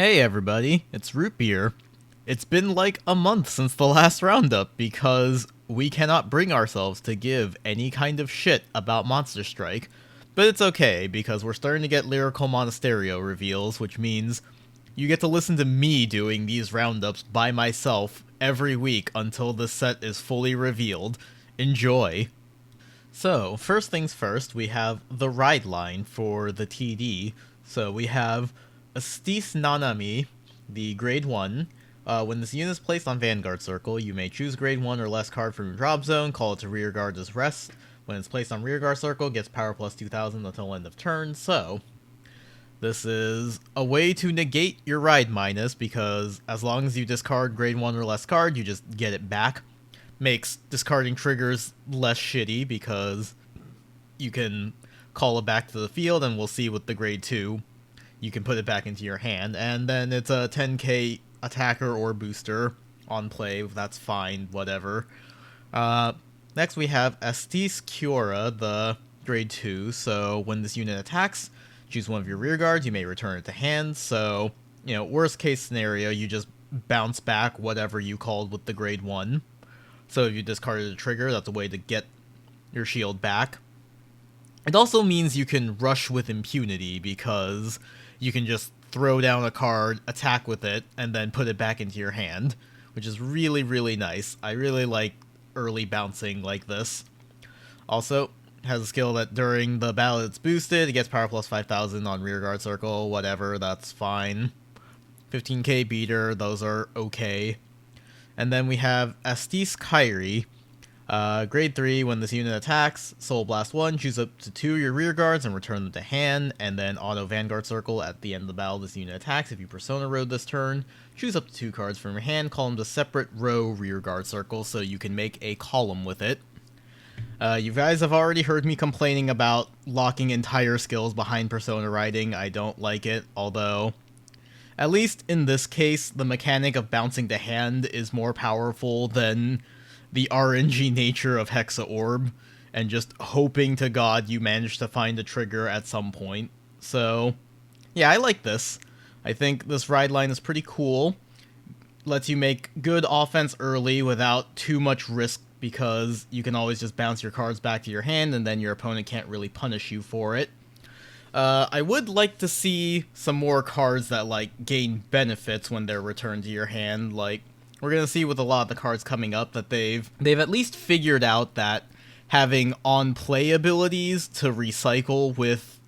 Hey everybody, it's Root Beer. It's been like a month since the last roundup because we cannot bring ourselves to give any kind of shit about Monster Strike. But it's okay because we're starting to get Lyrical Monasterio reveals, which means you get to listen to me doing these roundups by myself every week until the set is fully revealed. Enjoy! So, first things first, we have the ride line for the TD. So we have Astis Nanami, the grade 1. When this unit is placed on Vanguard Circle, you may choose grade 1 or less card from your drop zone, call it to rearguard as rest. When it's placed on rearguard circle, gets power plus 2000 until end of turn. So, this is a way to negate your ride minus, because as long as you discard grade 1 or less card, you just get it back. Makes discarding triggers less shitty, because you can call it back to the field, and we'll see with the grade 2. You can put it back into your hand, and then it's a 10k attacker or booster on play. That's fine, whatever. Next we have Estis Cura, the grade 2. So when this unit attacks, choose one of your rear guards, you may return it to hand. So, worst case scenario, you just bounce back whatever you called with the grade 1. So if you discarded a trigger, that's a way to get your shield back. It also means you can rush with impunity, because you can just throw down a card, attack with it, and then put it back into your hand, which is really, really nice. I really like early bouncing like this. Also, has a skill that during the battle it's boosted, it gets power plus 5000 on rearguard circle, whatever, that's fine. 15k beater, those are okay. And then we have Astis Kairi. Grade 3, when this unit attacks, Soul Blast 1, choose up to 2 of your rear guards and return them to hand, and then auto Vanguard Circle at the end of the battle this unit attacks. If you Persona Road this turn, choose up to 2 cards from your hand, call them to separate row rear guard circle so you can make a column with it. You guys have already heard me complaining about locking entire skills behind Persona Riding. I don't like it, although at least in this case, the mechanic of bouncing to hand is more powerful than the RNG nature of Hexa Orb, and just hoping to God you manage to find a trigger at some point. So, yeah, I like this. I think this ride line is pretty cool. Lets you make good offense early without too much risk, because you can always just bounce your cards back to your hand, and then your opponent can't really punish you for it. I would like to see some more cards that, gain benefits when they're returned to your hand. We're going to see with a lot of the cards coming up that they've at least figured out that having on-play abilities to recycle with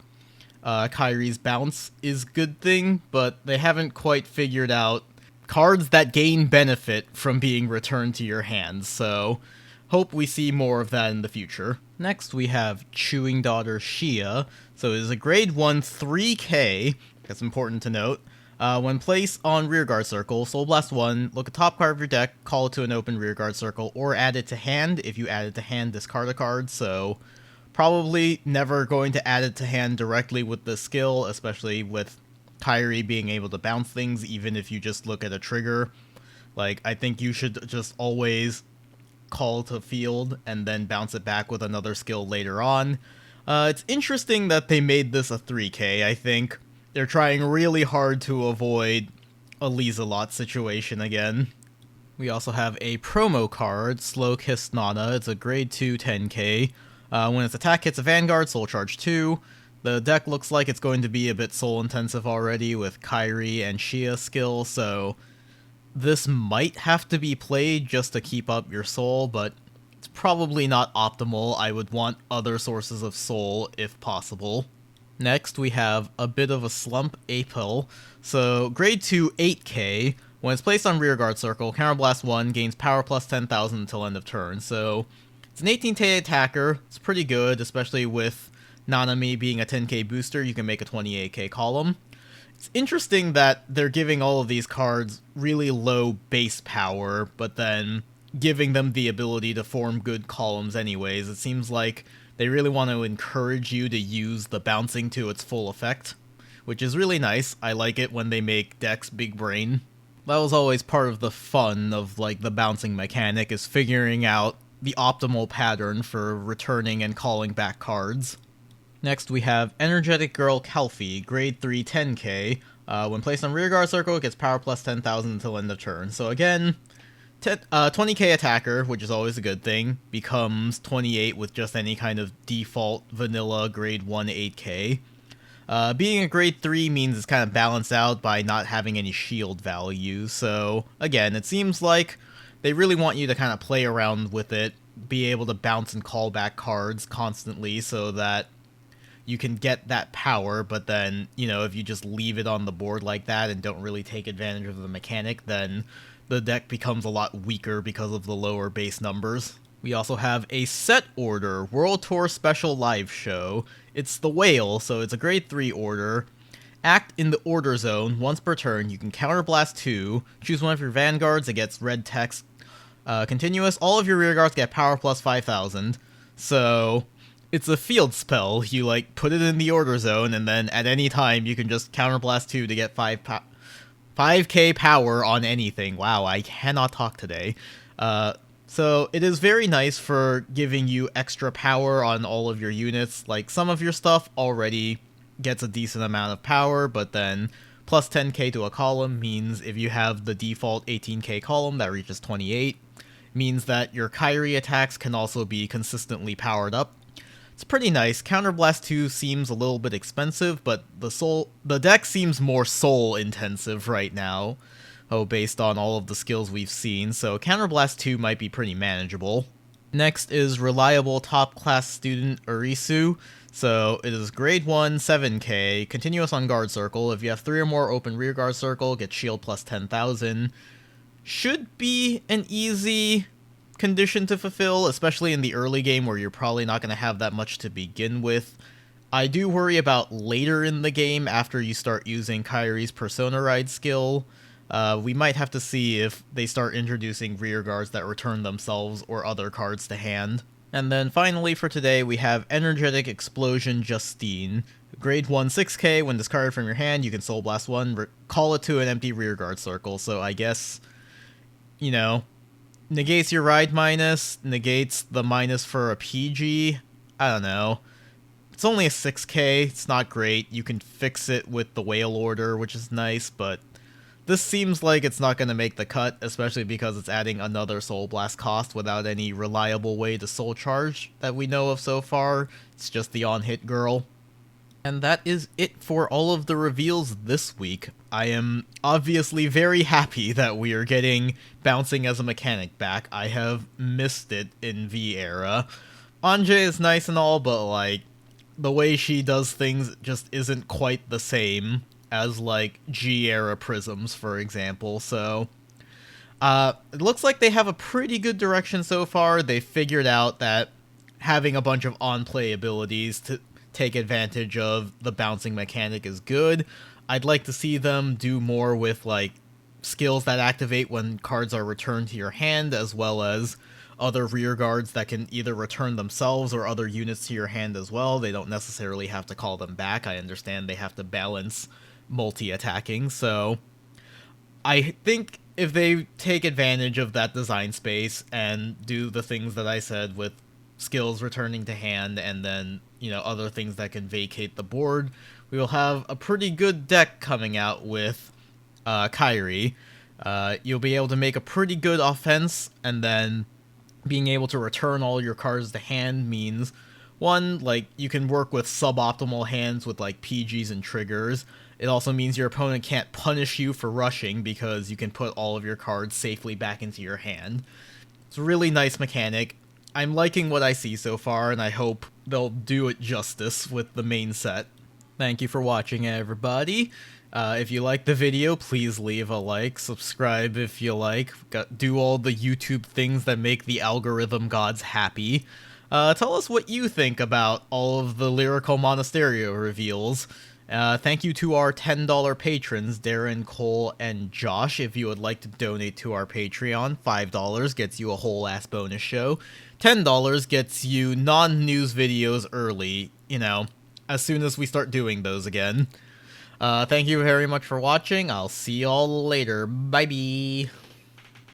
Kairi's bounce is a good thing, but they haven't quite figured out cards that gain benefit from being returned to your hand, so hope we see more of that in the future. Next, we have Chewing Daughter Shia. So it is a grade 1 3k, that's important to note. When placed on rearguard circle, Soul Blast 1, look at top card of your deck, call it to an open rearguard circle, or add it to hand. If you add it to hand, discard a card, so probably never going to add it to hand directly with the skill, especially with Kairi being able to bounce things even if you just look at a trigger. I think you should just always call to field and then bounce it back with another skill later on. It's interesting that they made this a 3k, I think. They're trying really hard to avoid a Lieselot situation again. We also have a promo card, Slow Kiss Nana. It's a grade 2 10k. When its attack hits a Vanguard, Soul Charge 2. The deck looks like it's going to be a bit soul intensive already with Kairi and Shia skill, so this might have to be played just to keep up your soul, but it's probably not optimal. I would want other sources of soul if possible. Next, we have a bit of a slump Apel. So, grade 2 8k. When it's placed on rearguard circle, Counterblast 1 gains power plus 10,000 until end of turn. So, it's an 18k attacker. It's pretty good, especially with Nanami being a 10k booster. You can make a 28k column. It's interesting that they're giving all of these cards really low base power, but then giving them the ability to form good columns anyways. It seems like they really want to encourage you to use the bouncing to its full effect, which is really nice. I like it when they make decks big brain. That was always part of the fun of, the bouncing mechanic, is figuring out the optimal pattern for returning and calling back cards. Next, we have Energetic Girl Calfee, grade 3 10k. When placed on rearguard circle, it gets power plus 10,000 until end of turn. So again, 20k attacker, which is always a good thing, becomes 28 with just any kind of default vanilla grade 1 8k. Being a grade 3 means it's kind of balanced out by not having any shield value, so again, it seems like they really want you to kind of play around with it, be able to bounce and call back cards constantly so that you can get that power, but then, you know, if you just leave it on the board like that and don't really take advantage of the mechanic, then the deck becomes a lot weaker because of the lower base numbers. We also have a set order, World Tour Special Live Show. It's the Whale, so it's a grade 3 order. Act in the order zone. Once per turn, you can counterblast 2. Choose one of your vanguards, it gets red text. Continuous, all of your rearguards get power plus 5,000. So, it's a field spell. You, like, put it in the order zone, and then at any time, you can just counterblast 2 to get 5k power on anything. Wow, I cannot talk today. So it is very nice for giving you extra power on all of your units. Like, some of your stuff already gets a decent amount of power, but then plus 10k to a column means if you have the default 18k column that reaches 28, means that your Kyrie attacks can also be consistently powered up. It's pretty nice. Counterblast 2 seems a little bit expensive, but the deck seems more soul intensive right now. Based on all of the skills we've seen, so Counterblast 2 might be pretty manageable. Next is Reliable Top Class Student Arisu. So it is grade 1, 7k, continuous on guard circle. If you have 3 or more open rear guard circle, get shield plus 10,000. Should be an easy condition to fulfill, especially in the early game where you're probably not going to have that much to begin with. I do worry about later in the game after you start using Kyrie's Persona Ride skill. We might have to see if they start introducing rear guards that return themselves or other cards to hand. And then finally for today, we have Energetic Explosion Justine. Grade 1 6k, when discarded from your hand, you can Soul Blast 1, call it to an empty rear guard circle. So I guess, you know, negates your ride minus, negates the minus for a PG. I don't know. It's only a 6k, it's not great. You can fix it with the Whale Order, which is nice, but this seems like it's not going to make the cut, especially because it's adding another Soul Blast cost without any reliable way to Soul Charge that we know of so far. It's just the on-hit girl. And that is it for all of the reveals this week. I am obviously very happy that we are getting bouncing as a mechanic back. I have missed it in V-era. Anje is nice and all, but like, the way she does things just isn't quite the same as, like, G-era Prisms, for example, so it looks like they have a pretty good direction so far. They figured out that having a bunch of on-play abilities to take advantage of the bouncing mechanic is good. I'd like to see them do more with, like, skills that activate when cards are returned to your hand, as well as other rear guards that can either return themselves or other units to your hand as well. They don't necessarily have to call them back. I understand they have to balance multi-attacking, so I think if they take advantage of that design space and do the things that I said with skills returning to hand and then, you know, other things that can vacate the board, we will have a pretty good deck coming out with Kyrie. You'll be able to make a pretty good offense, and then being able to return all your cards to hand means, one, like, you can work with suboptimal hands with, like, PGs and triggers. It also means your opponent can't punish you for rushing because you can put all of your cards safely back into your hand. It's a really nice mechanic. I'm liking what I see so far, and I hope they'll do it justice with the main set. Thank you for watching, everybody. If you like the video, please leave a like, subscribe if you like, do all the YouTube things that make the algorithm gods happy. Tell us what you think about all of the Lyrical Monasterio reveals. Thank you to our $10 patrons, Darren, Cole, and Josh. If you would like to donate to our Patreon, $5 gets you a whole-ass bonus show. $10 gets you non-news videos early, you know, as soon as we start doing those again. Thank you very much for watching. I'll see y'all later. Bye-bye.